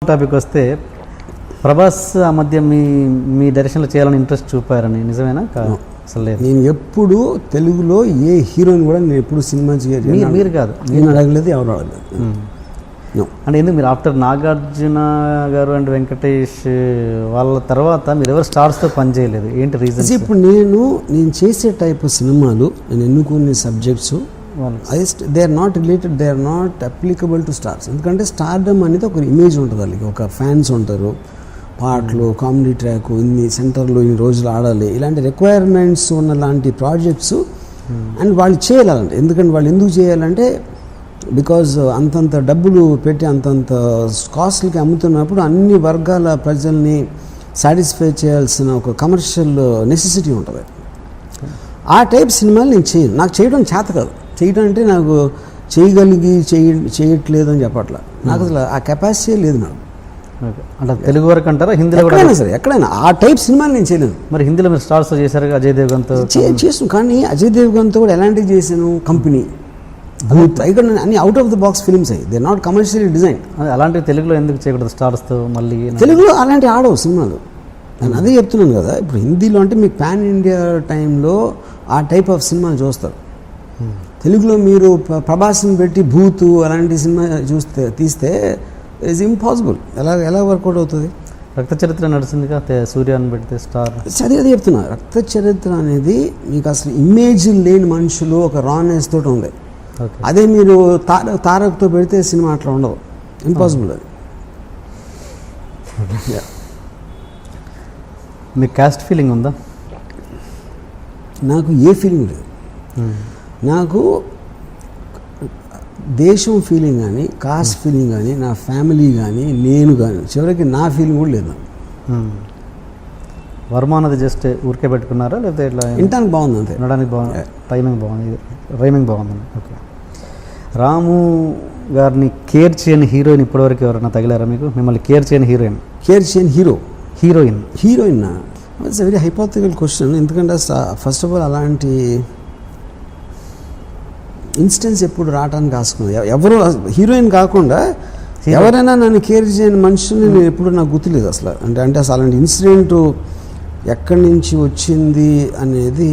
Topic వస్తే ప్రభాస్ ఆ మధ్య మీ డైరెక్షన్లో చేయాలని ఇంట్రెస్ట్ చూపారని నిజమేనా? అసలు లేదు. నేను ఎప్పుడు తెలుగులో ఏ హీరోని కూడా నేను ఎప్పుడు సినిమా మీరు కాదు, నేను అడగలేదు, ఎవరు అడగలేదు. అంటే ఎందుకు మీరు ఆఫ్టర్ నాగార్జున గారు అండ్ వెంకటేష్ వాళ్ళ తర్వాత మీరు ఎవరు స్టార్స్తో పనిచేయలేదు? ఏంటి రీజన్? ఇప్పుడు నేను చేసే టైప్ సినిమాలు నేను ఎన్నుకునే subjects they are not related, they are not applicable to stars. ఎందుకంటే స్టార్డమ్ అనేది ఒక ఇమేజ్ ఉంటుంది, వాళ్ళకి ఒక ఫ్యాన్స్ ఉంటారు, పాటలు, కామెడీ ట్రాక్, ఇన్ని సెంటర్లో ఇన్ని రోజులు ఆడాలి, ఇలాంటి రిక్వైర్మెంట్స్ ఉన్న లాంటి ప్రాజెక్ట్స్ అండ్ వాళ్ళు చేయాలంటే. ఎందుకంటే వాళ్ళు ఎందుకు చేయాలంటే బికాజ్ అంతంత డబ్బులు పెట్టి అంతంత కాస్ట్లకి అమ్ముతున్నప్పుడు అన్ని వర్గాల ప్రజల్ని సాటిస్ఫై చేయాల్సిన ఒక కమర్షియల్ నెసెసిటీ ఉంటుంది. ఆ టైప్ సినిమాలు నేను చేయను, నాకు చేయడం చేత కాదు. చేయడం అంటే నాకు చేయట్లేదు అని చెప్పట్లా, నాకు అసలు ఆ కెపాసిటీ లేదు నాకు. అంటే తెలుగు వరకు అంటారా? హిందీలో కూడా సరే, ఎక్కడైనా ఆ టైప్ సినిమాలు నేను చేయలేదు. మరి హిందీలో మీరు స్టార్స్ చేశారు, అజయ్ దేవ్గన్తో చేసాను. కానీ అజయ్ దేవ్గన్తో కూడా ఎలాంటివి చేశాను? కంపెనీ, ఇక్కడ అన్ని out of the box films అయ్యి, దే నాట్ కమర్షియల్లీ డిజైన్. అలాంటివి తెలుగులో ఎందుకు చేయకూడదు స్టార్స్తో? మళ్ళీ తెలుగులో అలాంటివి ఆడవు సినిమాలు. నేను అదే చెప్తున్నాను కదా. ఇప్పుడు హిందీలో అంటే మీకు పాన్ ఇండియా టైంలో ఆ టైప్ ఆఫ్ సినిమాలు చూస్తారు. తెలుగులో మీరు ప్రభాస్ని పెట్టి భూతు అలాంటి సినిమా తీస్తే ఇట్స్ ఇంపాసిబుల్. ఎలా వర్కౌట్ అవుతుంది? రక్త చరిత్ర నడిచిందిగా, సూర్యాన్ని పెడితే స్టార్. అదే చెప్తున్నా, రక్త చరిత్ర అనేది మీకు అసలు ఇమేజ్ లేని మనుషులు ఒక రానెస్ తోటి ఉంది. అదే మీరు తారక్తో పెడితే సినిమా అట్లా ఉండవు, ఇంపాసిబుల్ అది. మీకు కాస్ట్ ఫీలింగ్ ఉందా? నాకు ఏ ఫీలింగ్ లేదు. నాకు దేశం ఫీలింగ్ కానీ, కాస్ట్ ఫీలింగ్ కానీ, నా ఫ్యామిలీ కానీ, నేను కానీ, చివరికి నా ఫీలింగ్ కూడా లేదు. వర్మ అన్నది జస్ట్ ఊరికే పెట్టుకున్నారా, లేకపోతే ఇట్లా వినడానికి బాగుంది అంతే? వినడానికి బాగుంది, రైమింగ్ బాగుంది. ఓకే. రాము గారిని కేర్ చేయని హీరోయిన్ ఇప్పటివరకు ఎవరైనా తగిలారా మీకు? మిమ్మల్ని కేర్ చేయని హీరోయిన్? కేర్ చేయని heroine it's very hypothetical question. ఎందుకంటే ఫస్ట్ ఆఫ్ ఆల్ అలాంటి ఇన్స్టెన్స్ ఎప్పుడు రావడానికి ఆసుకుంది. ఎవరు హీరోయిన్ కాకుండా ఎవరైనా నన్ను కేర్ చేయని మనుషుల్ని నేను ఎప్పుడు నాకు గుర్తులేదు అసలు. అంటే అసలు అలాంటి ఇన్సిడెంట్ ఎక్కడి నుంచి వచ్చింది అనేది,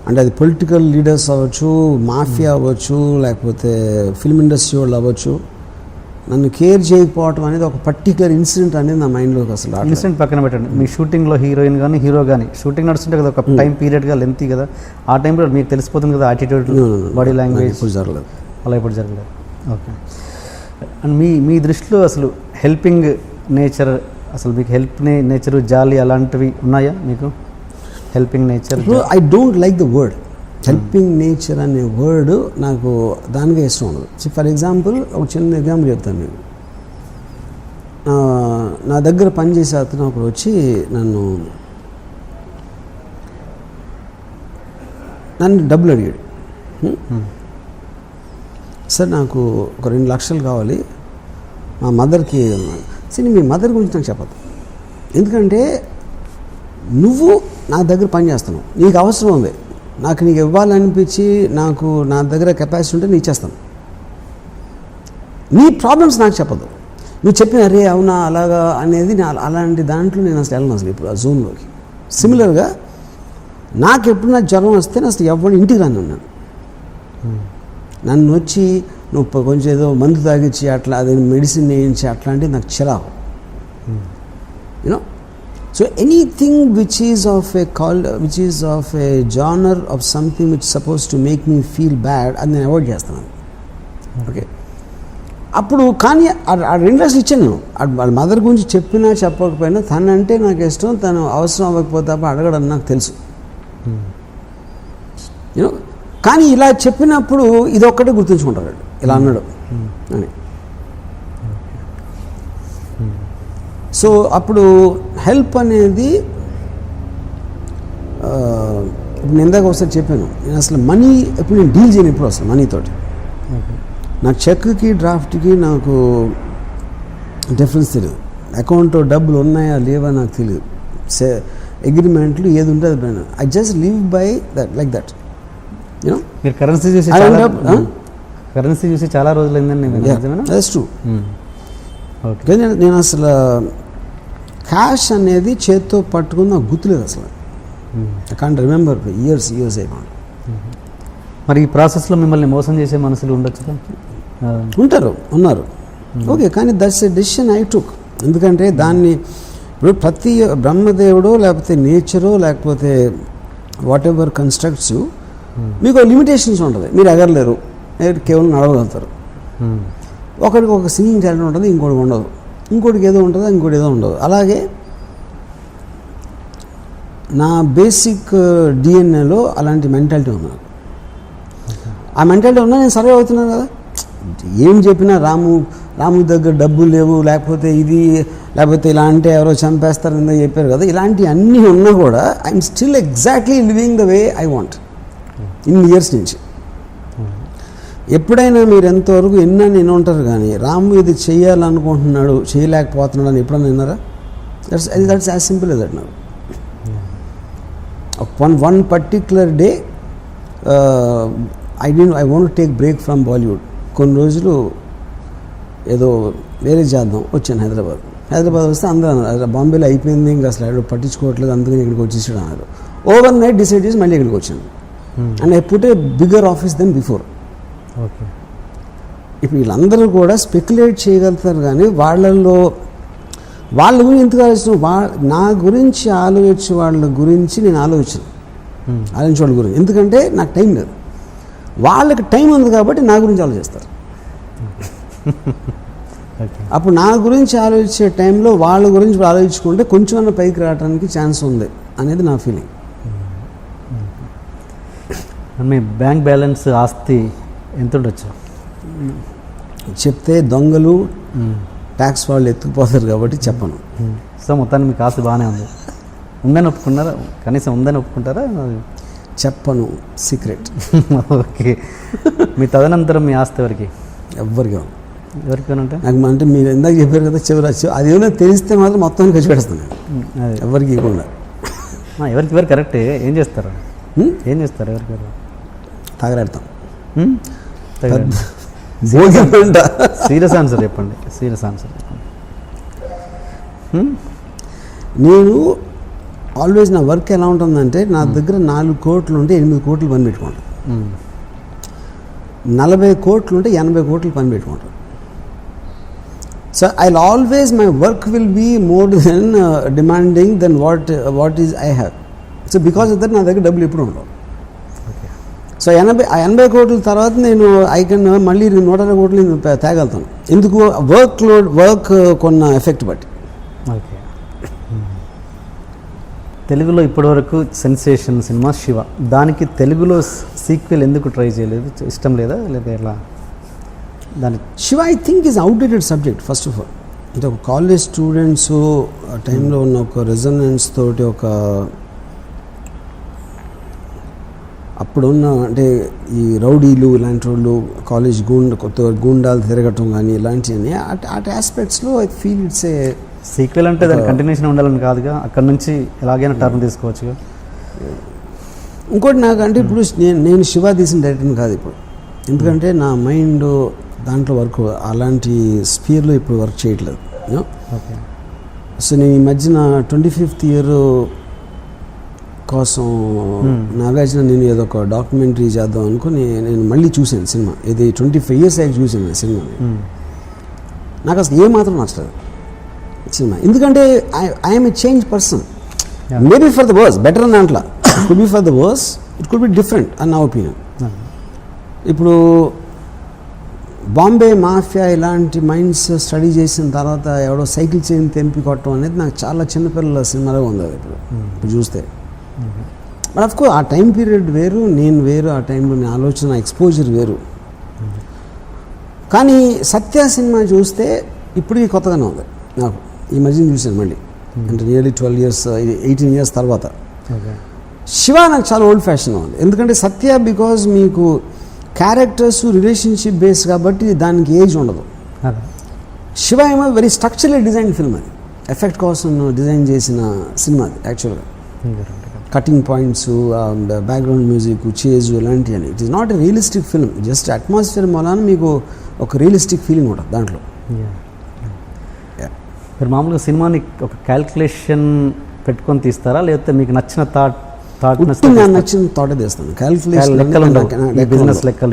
అంటే అది పొలిటికల్ లీడర్స్ అవ్వచ్చు, మాఫియా అవ్వచ్చు, లేకపోతే ఫిల్మ్ ఇండస్ట్రీ వాళ్ళు అవ్వచ్చు, నన్ను కేర్ చేయకపోవటం అనేది ఒక పర్టికులర్ ఇన్సిడెంట్ అనేది నా మైండ్లోకి అసలు. ఇన్సిడెంట్ పక్కన పెట్టండి, మీ షూటింగ్లో హీరోయిన్ కానీ హీరో కానీ షూటింగ్ నడుస్తుంటే కదా ఒక టైం పీరియడ్గా లెంతీ కదా, ఆ టైంలో మీకు తెలిసిపోతుంది కదా యాటిట్యూడ్, బాడీ లాంగ్వేజ్. ఇప్పుడు జరగలేదు అలా, ఇప్పుడు జరగలేదు. ఓకే. అండ్ మీ దృష్టిలో అసలు హెల్పింగ్ నేచర్, అసలు మీకు హెల్ప్ నేచరు, జాలి అలాంటివి ఉన్నాయా మీకు? Helping nature, I don't like the word helping nature అనే వర్డ్, నాకు దానికే ఇష్టం ఉండదు. ఫర్ ఎగ్జాంపుల్ ఒక చిన్న ఎగ్జాంపుల్ చెప్తాను మీకు. నా దగ్గర పనిచేసే అతను ఒకరు వచ్చి నన్ను డబ్బులు అడిగాడు. సార్ నాకు ఒక 2 లక్షలు కావాలి, మా మదర్కి. సరే, మీ మదర్ గురించి నాకు చెప్పదు, ఎందుకంటే నువ్వు నా దగ్గర పని చేస్తున్నావు, నీకు అవసరం ఉంది, నాకు నీకు ఇవ్వాలనిపించి నాకు నా దగ్గర కెపాసిటీ ఉంటే నేను ఇచ్చేస్తాను. నీ ప్రాబ్లమ్స్ నాకు చెప్పదు. నువ్వు చెప్పిన అరే అవునా అలాగా అనేది అలాంటి దాంట్లో నేను అసలు వెళ్ళను అసలు ఇప్పుడు ఆ జోన్లోకి. సిమిలర్గా నాకు ఎప్పుడు నాకు జ్వరం వస్తే నేను అసలు ఎవరిని ఇంటికి రాను ఉన్నాను. నన్ను వచ్చి నువ్వు కొంచెం ఏదో మందు తాగించి అట్లా అదే మెడిసిన్ వేయించి అట్లాంటివి నాకు చిరాకు. You know, so anything which is of a genre of something which is supposed to make me feel bad, అది నేను అవాయిడ్ చేస్తున్నాను. ఓకే. అప్పుడు కానీ ఆ 2 లక్షలు ఇచ్చాను. వాళ్ళ మదర్ గురించి చెప్పినా చెప్పకపోయినా తనంటే నాకు ఇష్టం, తను అవసరం అవ్వకపోతే తప్ప అడగడం నాకు తెలుసు. యూనో, కానీ ఇలా చెప్పినప్పుడు ఇది ఒక్కటే గుర్తుంచుకుంటారు, ఇలా అన్నాడు అని. సో అప్పుడు హెల్ప్ అనేది నేను ఇందాక ఒకసారి చెప్పాను, నేను అసలు మనీ ఎప్పుడు నేను డీల్ చేయను ఎప్పుడు అసలు మనీతోటి. నాకు చెక్కి డ్రాఫ్ట్కి నాకు డిఫరెన్స్ తెలియదు. అకౌంట్లో డబ్బులు ఉన్నాయా లేవా నాకు తెలియదు. అగ్రిమెంట్లు ఏది ఉంటే అది I just live by that, like that. మీరు కరెన్సీ చేసి కరెన్సీ చూసి చాలా రోజులైందండి నిజమేనా? That's true. ఓకే. కానీ నేను అసలు క్యాష్ అనేది చేత్తో పట్టుకుని నాకు గుర్తులేదు అసలు. ఐ కాంట్ రిమెంబర్ ఇయర్స్ అయిపోయింది. మరి ఈ ప్రాసెస్లో మిమ్మల్ని మోసం చేసే మనుషులు ఉండొచ్చు కదా? ఉన్నారు. ఓకే, కానీ that's a decision I took. ఎందుకంటే దాన్ని ఇప్పుడు ప్రతి బ్రహ్మదేవుడో లేకపోతే నేచరో లేకపోతే వాట్ ఎవర్ కన్స్ట్రక్ట్స్ యూ, మీకు లిమిటేషన్స్ ఉంటుంది. మీరు ఎగరలేరు, కేవలం నడవగలుగుతారు. ఒకరికి ఒక సింగింగ్ టాలెంట్ ఉంటుంది, ఇంకోటి ఉండదు. ఇంకోటికి ఏదో ఉంటుంది, ఇంకోటి ఏదో ఉండదు. అలాగే నా బేసిక్ డిఎన్ఏలో అలాంటి మెంటాలిటీ ఉన్నారు. ఆ మెంటాలిటీ ఉన్నా నేను సర్వే అవుతున్నాను కదా. ఏం చెప్పినా రాము దగ్గర డబ్బులు లేవు, లేకపోతే ఇది, లేకపోతే ఇలా అంటే ఎవరో చంపేస్తారని చెప్పారు కదా. ఇలాంటివి అన్నీ ఉన్నా కూడా I'm still exactly living the way I want ఇన్ని ఇయర్స్ నుంచి. ఎప్పుడైనా మీరు ఎంతవరకు నేను ఉంటారు కానీ రాము ఇది చేయాలనుకుంటున్నాడు చేయలేకపోతున్నాడు అని ఎప్పుడైనా విన్నారా? That's as simple as that. నాకు one particular day I want to take break from Bollywood. కొన్ని రోజులు ఏదో వేరే చేద్దాం వచ్చాను హైదరాబాద్ వస్తే అందరూ బాంబేలో అయిపోయింది, ఇంకా అసలు ఎవరు పట్టించుకోవట్లేదు, అందుకని ఇక్కడికి వచ్చేసాడు అన్నారు. ఓవర్ నైట్ డిసైడ్ చేసి మళ్ళీ ఇక్కడికి వచ్చాను. And I put a bigger office then before. Okay. ఇప్పుడు వీళ్ళందరూ కూడా స్పెక్యులేట్ చేయగలుగుతారు, కానీ వాళ్ళ గురించి ఎందుకు ఆలోచన, నా గురించి ఆలోచించే వాళ్ళ గురించి నేను ఆలోచించే వాళ్ళ గురించి. ఎందుకంటే నాకు టైం లేదు, వాళ్ళకి టైం ఉంది కాబట్టి నా గురించి ఆలోచిస్తారు. అప్పుడు నా గురించి ఆలోచించే టైంలో వాళ్ళ గురించి ఆలోచించుకుంటే కొంచెం పైకి రావడానికి ఛాన్స్ ఉంది అనేది నా ఫీలింగ్. మీ బ్యాంక్ బ్యాలెన్స్ ఆస్తి ఎంత ఉండొచ్చు? చెప్తే దొంగలు ట్యాక్స్ వాళ్ళు ఎత్తుకుపోతారు కాబట్టి చెప్పను. సో మొత్తాన్ని మీకు ఆస్తి బాగానే ఉంది, ఉందని ఒప్పుకున్నారా? కనీసం ఉందని ఒప్పుకుంటారా? చెప్పను, సీక్రెట్. ఓకే. మీ తదనంతరం మీ ఆస్తి ఎవరికి అంటే నాకు అంటే మీరు ఇందాక చెప్పారు కదా చివరి అది ఏమైనా తెలిస్తే మాత్రం మొత్తం ఖర్చు పెడతాను, ఎవరికి ఇవ్వకుండా. ఎవరికి కరెక్ట్. ఏం చేస్తారు ఎవరికి? తాగలాడతాం. సీరియస్ ఆన్సర్ చెప్పండి. నేను ఆల్వేస్ నా వర్క్ ఎలా ఉంటుందంటే, నా దగ్గర 4 కోట్లు ఉంటే 8 కోట్లు పని పెట్టుకుంటాను, 40 కోట్లు ఉంటే 80 కోట్లు పని పెట్టుకుంటాను. So I always my work will be more then demanding then what is I have. So because of that నా దగ్గర డబ్బులు ఎప్పుడు ఉండవు. సో 80 కోట్ల తర్వాత నేను మళ్ళీ 120 కోట్లు నేను తేగలుగుతాను. ఎందుకు? వర్క్ కొన్న ఎఫెక్ట్ బట్టి. ఓకే. తెలుగులో ఇప్పటివరకు సెన్సేషన్ సినిమా శివ, దానికి తెలుగులో సీక్వెల్ ఎందుకు ట్రై చేయలేదు? ఇష్టం లేదా ఎలా? దాని Shiva I think is outdated subject. First of all అంటే ఒక కాలేజ్ స్టూడెంట్స్ ఆ టైంలో ఉన్న ఒక రెజొనెన్స్ తోటి, ఒక అప్పుడున్న అంటే ఈ రౌడీలు ఇలాంటి వాళ్ళు కాలేజ్ గూండాలు తిరగటం కానీ ఇలాంటివన్నీ అటు ఆస్పెక్ట్స్లో I feel it's a sequel. అంటే దాని కంటిన్యూషన్ ఉండాలని కాదుగా, అక్కడ నుంచి ఎలాగైనా టర్న్ తీసుకోవచ్చుగా. ఇంకోటి నాకు అంటే ఇప్పుడు నేను శివ తీసిన డైరెక్టర్ని కాదు ఇప్పుడు, ఎందుకంటే నా మైండ్ దాంట్లో వర్క్ అలాంటి స్పీర్లో ఇప్పుడు వర్క్ చేయట్లేదు. ఓకే. సో నేను ఈ మధ్యన 25th ఇయర్ కోసం నాగార్జున నేను ఏదో ఒక డాక్యుమెంటరీ చేద్దాం అనుకుని నేను మళ్ళీ చూశాను సినిమా. ఇది 25 years అయ్యి చూశాను సినిమాని. నాకు అసలు ఏమాత్రం నచ్చలేదు సినిమా, ఎందుకంటే I'm a change person. Maybe for the worse, better అని అంట్లా, it could be for the worse, it could be different అని నా ఒపీనియన్. ఇప్పుడు బాంబే మాఫియా ఇలాంటి మైండ్స్ స్టడీ చేసిన తర్వాత ఎవడో సైకిల్ చైన్ తెంపి కొట్టడం అనేది నాకు చాలా చిన్నపిల్లల సినిమాలో ఉంది అది ఇప్పుడు చూస్తే. బట్ ఆఫ్ కోర్స్ ఆ టైం పీరియడ్ వేరు, నేను వేరు, ఆ టైంలో నేను ఆలోచన ఎక్స్పోజర్ వేరు. కానీ సత్య సినిమా చూస్తే ఇప్పటికీ కొత్తగానే ఉంది నాకు. ఈ మధ్యన చూశాను మళ్ళీ, అంటే నియర్లీ 12 years 18 years తర్వాత. శివ నాకు చాలా ఓల్డ్ ఫ్యాషన్ ఉంది, ఎందుకంటే సత్య బికాజ్ మీకు క్యారెక్టర్స్ రిలేషన్షిప్ బేస్ కాబట్టి దానికి ఏజ్ ఉండదు. శివ ఏమో వెరీ స్ట్రక్చరల్ డిజైన్ ఫిల్మ్, అది ఎఫెక్ట్ కోసం డిజైన్ చేసిన సినిమా అది యాక్చువల్గా. Cutting points, background music, chase ఇలాంటివన్నీ. It is not a realistic film, just atmosphere మూలాన మీకు ఒక రియలిస్టిక్ ఫీలింగ్ ఉంటుంది దాంట్లో. మీరు మామూలుగా సినిమాని ఒక క్యాల్కులేషన్ పెట్టుకొని తీస్తారా, లేకపోతే మీకు నచ్చిన థాట్ నచ్చిన థాటే తీస్తాను. లెక్కలు ఉండవు, క్యాల్కులేషన్ బిజినెస్ లెక్కలు